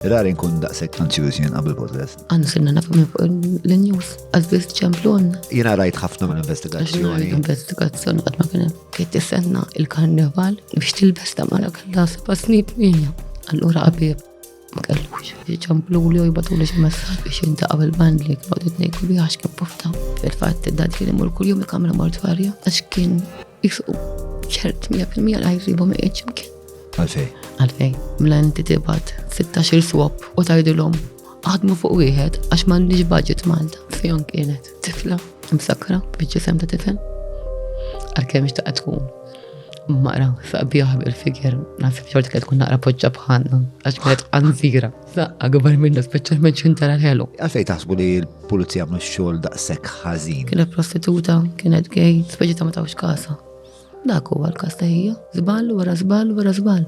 Rari nkun daqshekk confusing qabel podcast. Għannu sinna nafu minn fuq l-news, għazbiz ċemplonna. Jiena rajt ħafna mill-investigazzjoni. Investigazzjoni għadma kienem. Kiet tistenna il-karnival biex tilbes ta' mara kalla seba' snib minja. Allura qabib ma kellux. ċemplu li jibatu li xi-messaġġ biex jintaqab il-band li kienu għodit nejku li għax kien pufta. Fil-fatt id-dad kien imur kull jum il-kamra mortwarja għax kien jisqu ċert 100% l-ħajribu ma jgħidx imkien. Għalfej. Għalfej, mla inti tibat 16 swap u tajdilhom għadmu fuq wieħed għax m'għandix budget Malta. Fijon kienet tifla msakra biċ-ġisem ta' tifel. Għalkemm ixtaqet tkun maqra saqbijaħ bil-figjer nasib xorta kienet tkun naqra poġġa bħalna għax kienet qanżira. Saqqa gbar minna speċjalment x'intara l-ħelu. Għalfej taħsbu li l-pulizija għamlu x-xogħol daqshekk ħażin. Kienet prostituta, kienet gay, speċi ta' ma tawx kasa. Dak huwa l-każ ta' hija. Żball wara żball wara żball.